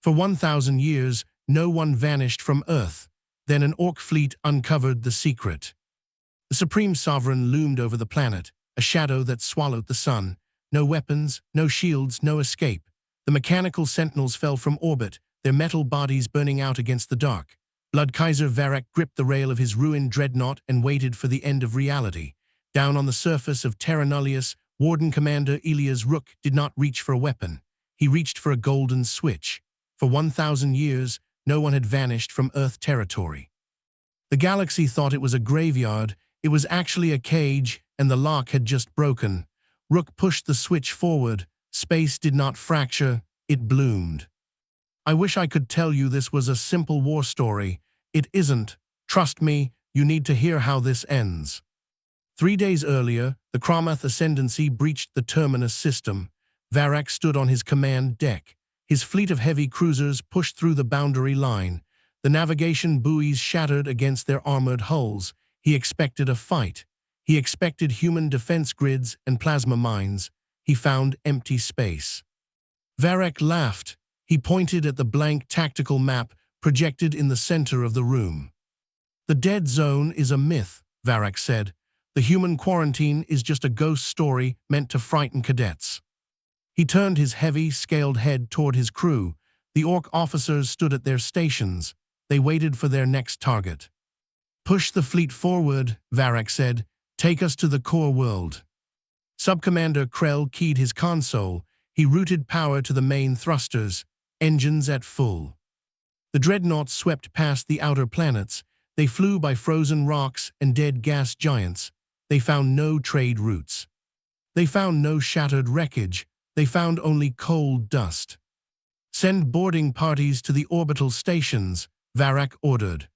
For 1,000 years, no one vanished from Earth. Then an orc fleet uncovered the secret. The Supreme Sovereign loomed over the planet, a shadow that swallowed the sun. No weapons, no shields, no escape. The mechanical sentinels fell from orbit, their metal bodies burning out against the dark. Blood Kaiser Varrock gripped the rail of his ruined dreadnought and waited for the end of reality. Down on the surface of Terra Nullius, Warden Commander Elias Rook did not reach for a weapon. He reached for a golden switch. For 1,000 years, no one had vanished from Earth territory. The galaxy thought it was a graveyard. It was actually a cage, and the lock had just broken. Rook pushed the switch forward. Space did not fracture, it bloomed. I wish I could tell you this was a simple war story. It isn't. Trust me, you need to hear how this ends. 3 days earlier, the Cromath Ascendancy breached the Terminus system. Varrock stood on his command deck. His fleet of heavy cruisers pushed through the boundary line. The navigation buoys shattered against their armored hulls. He expected a fight. He expected human defense grids and plasma mines. He found empty space. Varrock laughed. He pointed at the blank tactical map projected in the center of the room. The dead zone is a myth, Varrock said. The human quarantine is just a ghost story meant to frighten cadets. He turned his heavy, scaled head toward his crew. The orc officers stood at their stations. They waited for their next target. Push the fleet forward, Varrock said. Take us to the core world. Subcommander Krell keyed his console. He routed power to the main thrusters, engines at full. The dreadnoughts swept past the outer planets. They flew by frozen rocks and dead gas giants. They found no trade routes. They found no shattered wreckage. They found only cold dust. Send boarding parties to the orbital stations, Varrock ordered.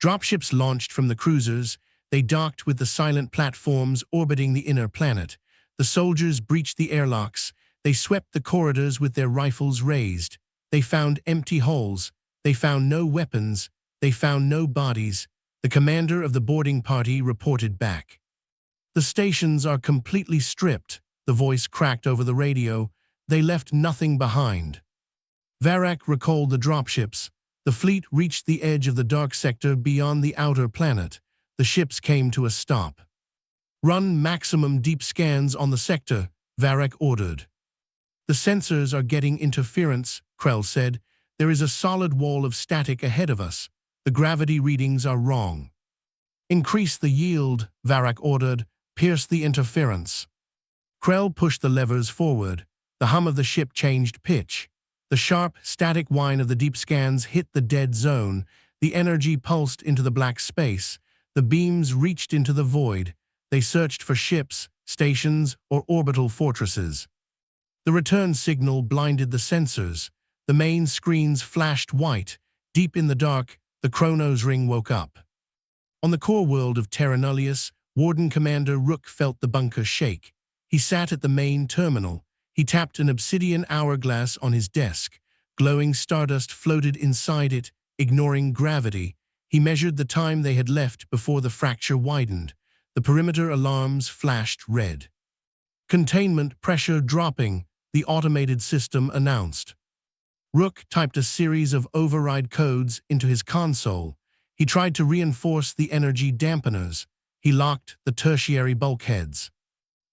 Dropships launched from the cruisers. They docked with the silent platforms orbiting the inner planet. The soldiers breached the airlocks. They swept the corridors with their rifles raised. They found empty halls. They found no weapons. They found no bodies. The commander of the boarding party reported back. The stations are completely stripped, the voice cracked over the radio. They left nothing behind. Varrock recalled the dropships. The fleet reached the edge of the dark sector beyond the outer planet. The ships came to a stop. Run maximum deep scans on the sector, Varrock ordered. The sensors are getting interference, Krell said. There is a solid wall of static ahead of us. The gravity readings are wrong. Increase the yield, Varrock ordered. Pierce the interference. Krell pushed the levers forward. The hum of the ship changed pitch. The sharp, static whine of the deep scans hit the dead zone. The energy pulsed into the black space. The beams reached into the void. They searched for ships, stations, or orbital fortresses. The return signal blinded the sensors. The main screens flashed white. Deep in the dark, the Chronos ring woke up. On the core world of Terra Nullius, Warden Commander Rook felt the bunker shake. He sat at the main terminal. He tapped an obsidian hourglass on his desk. Glowing stardust floated inside it, ignoring gravity. He measured the time they had left before the fracture widened. The perimeter alarms flashed red. Containment pressure dropping, the automated system announced. Rook typed a series of override codes into his console. He tried to reinforce the energy dampeners. He locked the tertiary bulkheads.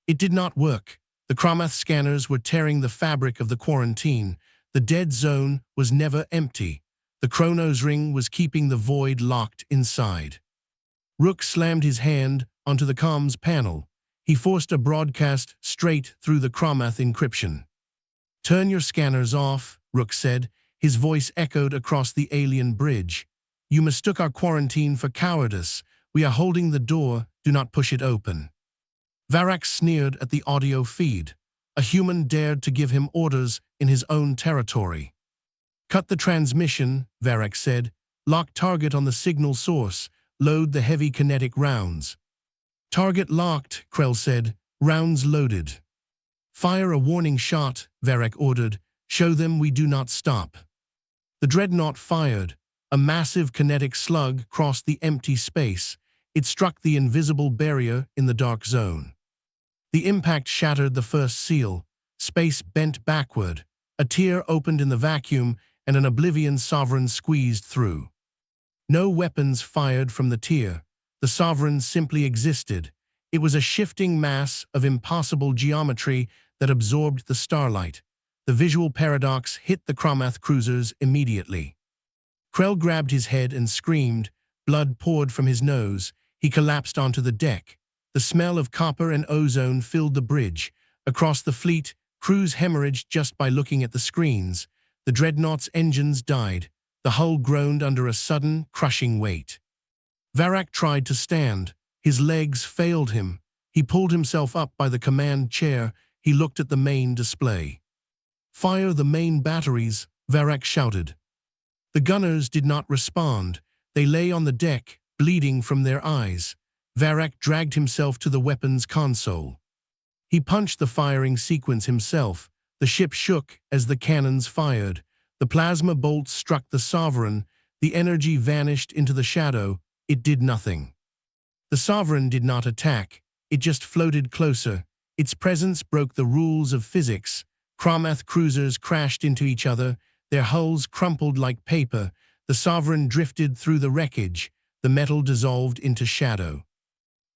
It did not work. The Cromath scanners were tearing the fabric of the quarantine. The dead zone was never empty. The Chronos ring was keeping the void locked inside. Rook slammed his hand onto the comms panel. He forced a broadcast straight through the Cromath encryption. Turn your scanners off, Rook said. His voice echoed across the alien bridge. You mistook our quarantine for cowardice. We are holding the door, do not push it open. Varrock sneered at the audio feed. A human dared to give him orders in his own territory. Cut the transmission, Varrock said. Lock target on the signal source. Load the heavy kinetic rounds. Target locked, Krell said. Rounds loaded. Fire a warning shot, Varrock ordered. Show them we do not stop. The dreadnought fired. A massive kinetic slug crossed the empty space. It struck the invisible barrier in the dark zone. The impact shattered the first seal. Space bent backward. A tear opened in the vacuum, and an Oblivion Sovereign squeezed through. No weapons fired from the tier. The Sovereign simply existed. It was a shifting mass of impossible geometry that absorbed the starlight. The visual paradox hit the Cromath cruisers immediately. Krell grabbed his head and screamed. Blood poured from his nose. He collapsed onto the deck. The smell of copper and ozone filled the bridge. Across the fleet, crews hemorrhaged just by looking at the screens. The dreadnought's engines died. The hull groaned under a sudden, crushing weight. Varrock tried to stand. His legs failed him. He pulled himself up by the command chair. He looked at the main display. "Fire the main batteries," Varrock shouted. The gunners did not respond. They lay on the deck, bleeding from their eyes. Varrock dragged himself to the weapons console. He punched the firing sequence himself. The ship shook as the cannons fired. The plasma bolts struck the Sovereign. The energy vanished into the shadow. It did nothing. The Sovereign did not attack. It just floated closer. Its presence broke the rules of physics. Cromath cruisers crashed into each other. Their hulls crumpled like paper. The Sovereign drifted through the wreckage. The metal dissolved into shadow.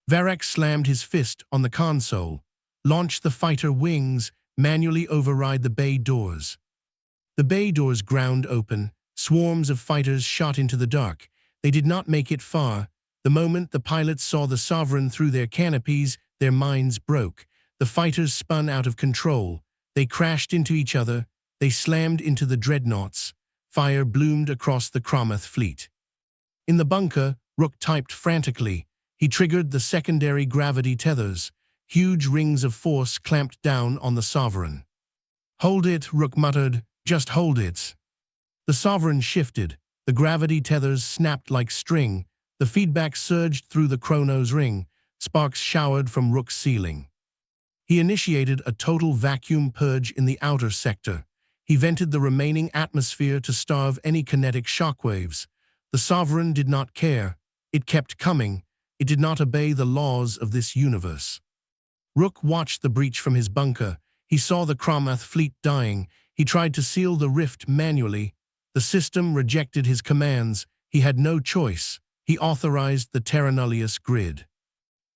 Varrock slammed his fist on the console. "Launch the fighter wings. Manually override the bay doors." The bay doors ground open. Swarms of fighters shot into the dark. They did not make it far. The moment the pilots saw the Sovereign through their canopies, their minds broke. The fighters spun out of control. They crashed into each other. They slammed into the dreadnoughts. Fire bloomed across the Cromath fleet. In the bunker, Rook typed frantically. He triggered the secondary gravity tethers. Huge rings of force clamped down on the Sovereign. "Hold it," Rook muttered. "Just hold it." The Sovereign shifted. The gravity tethers snapped like string. The feedback surged through the Chronos ring. Sparks showered from Rook's ceiling. He initiated a total vacuum purge in the outer sector. He vented the remaining atmosphere to starve any kinetic shockwaves. The Sovereign did not care. It kept coming. It did not obey the laws of this universe. Rook watched the breach from his bunker. He saw the Cromath fleet dying. He tried to seal the rift manually. The system rejected his commands. He had no choice. He authorized the Terra Nullius grid.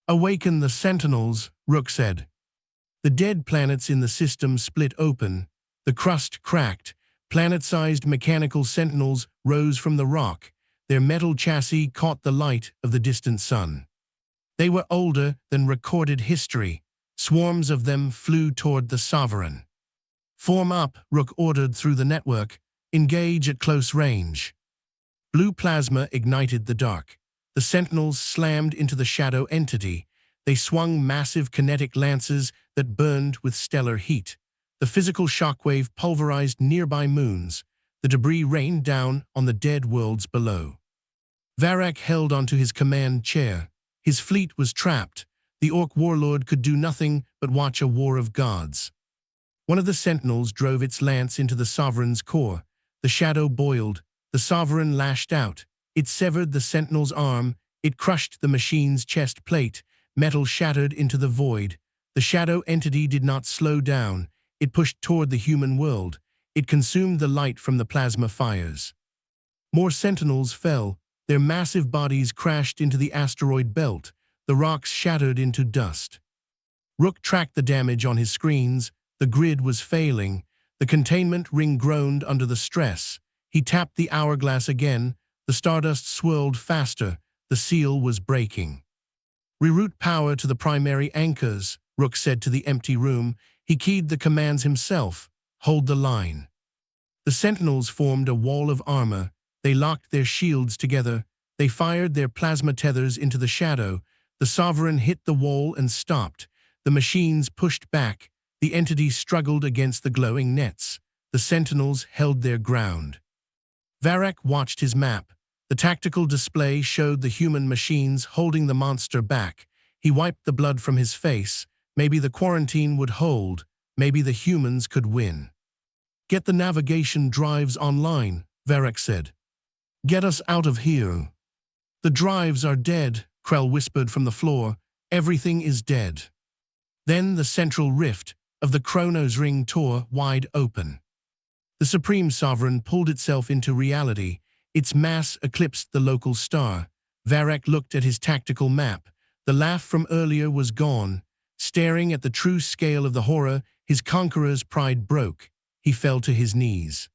"Awaken the Sentinels," Rook said. The dead planets in the system split open. The crust cracked. Planet-sized mechanical sentinels rose from the rock. Their metal chassis caught the light of the distant sun. They were older than recorded history. Swarms of them flew toward the Sovereign. "Form up," Rook ordered through the network. "Engage at close range." Blue plasma ignited the dark. The Sentinels slammed into the shadow entity. They swung massive kinetic lances that burned with stellar heat. The physical shockwave pulverized nearby moons. The debris rained down on the dead worlds below. Varrock held onto his command chair. His fleet was trapped. The Orc warlord could do nothing but watch a war of gods. One of the Sentinels drove its lance into the Sovereign's core. The shadow boiled. The Sovereign lashed out. It severed the Sentinel's arm. It crushed the machine's chest plate. Metal shattered into the void. The shadow entity did not slow down. It pushed toward the human world. It consumed the light from the plasma fires. More Sentinels fell. Their massive bodies crashed into the asteroid belt. The rocks shattered into dust. Rook tracked the damage on his screens. The grid was failing. The containment ring groaned under the stress. He tapped the hourglass again. The stardust swirled faster. The seal was breaking. "Reroute power to the primary anchors," Rook said to the empty room. He keyed the commands himself. "Hold the line." The Sentinels formed a wall of armor. They locked their shields together. They fired their plasma tethers into the shadow. The Sovereign hit the wall and stopped. The machines pushed back. The entity struggled against the glowing nets. The Sentinels held their ground. Varrock watched his map. The tactical display showed the human machines holding the monster back. He wiped the blood from his face. Maybe the quarantine would hold. Maybe the humans could win. "Get the navigation drives online," Varrock said. "Get us out of here." "The drives are dead," Krell whispered from the floor. "Everything is dead." Then the central rift of the Chronos ring tore wide open. The Supreme Sovereign pulled itself into reality. Its mass eclipsed the local star. Varrock looked at his tactical map. The laugh from earlier was gone. Staring at the true scale of the horror, his conqueror's pride broke. He fell to his knees.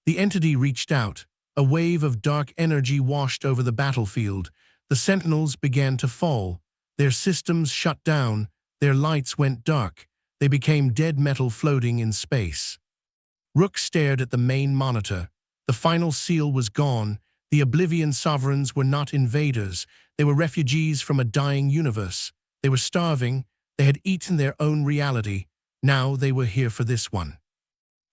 The entity reached out. A wave of dark energy washed over the battlefield. The sentinels began to fall. Their systems shut down. Their lights went dark. They became dead metal floating in space. Rook stared at the main monitor. The final seal was gone. The Oblivion Sovereigns were not invaders. They were refugees from a dying universe. They were starving. They had eaten their own reality. Now they were here for this one.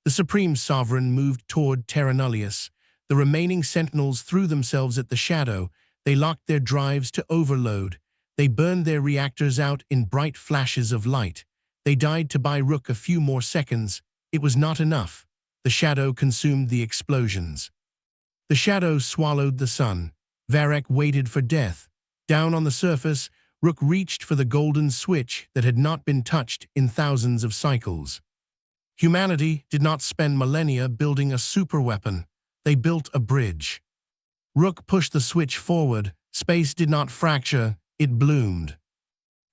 The Supreme Sovereign moved toward Terra Nullius. The remaining sentinels threw themselves at the shadow. They locked their drives to overload. They burned their reactors out in bright flashes of light. They died to buy Rook a few more seconds. It was not enough. The shadow consumed the explosions. The shadow swallowed the sun. Varrock waited for death. Down on the surface, Rook reached for the golden switch that had not been touched in thousands of cycles. Humanity did not spend millennia building a superweapon. They built a bridge. Rook pushed the switch forward. Space did not fracture, it bloomed.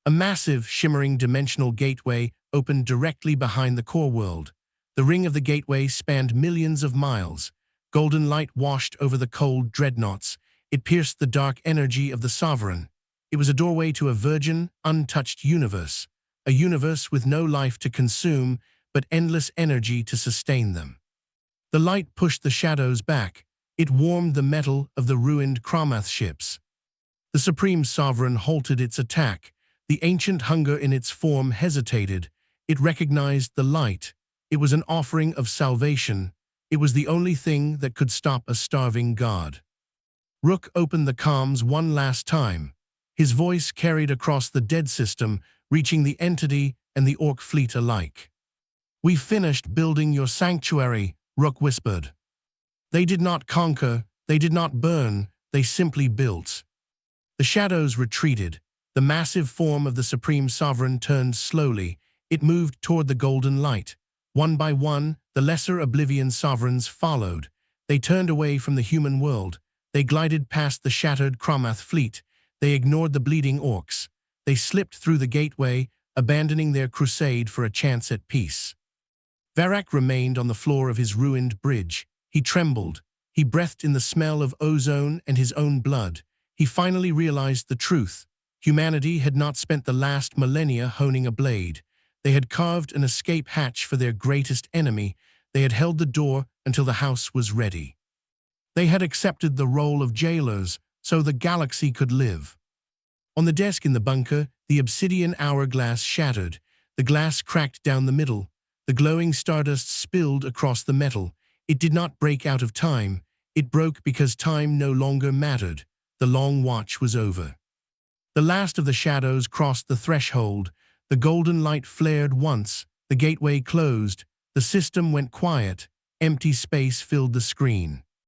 A massive, shimmering dimensional gateway opened directly behind the core world. The ring of the gateway spanned millions of miles. Golden light washed over the cold dreadnoughts. It pierced the dark energy of the Sovereign. It was a doorway to a virgin, untouched universe. A universe with no life to consume, but endless energy to sustain them. The light pushed the shadows back. It warmed the metal of the ruined Cromath ships. The Supreme Sovereign halted its attack. The ancient hunger in its form hesitated. It recognized the light. It was an offering of salvation. It was the only thing that could stop a starving god. Rook opened the comms one last time. His voice carried across the dead system, reaching the entity and the Orc fleet alike. "We finished building your sanctuary," Rook whispered. "They did not conquer, they did not burn, they simply built." The shadows retreated. The massive form of the Supreme Sovereign turned slowly. It moved toward the golden light. One by one, the lesser Oblivion Sovereigns followed. They turned away from the human world. They glided past the shattered Cromath fleet. They ignored the bleeding orcs. They slipped through the gateway, abandoning their crusade for a chance at peace. Varrock remained on the floor of his ruined bridge. He trembled. He breathed in the smell of ozone and his own blood. He finally realized the truth. Humanity had not spent the last millennia honing a blade. They had carved an escape hatch for their greatest enemy. They had held the door until the house was ready. They had accepted the role of jailers so the galaxy could live. On the desk in the bunker, the obsidian hourglass shattered. The glass cracked down the middle. The glowing stardust spilled across the metal. It did not break out of time. It broke because time no longer mattered. The long watch was over. The last of the shadows crossed the threshold. The golden light flared once. The gateway closed. The system went quiet. Empty space filled the screen.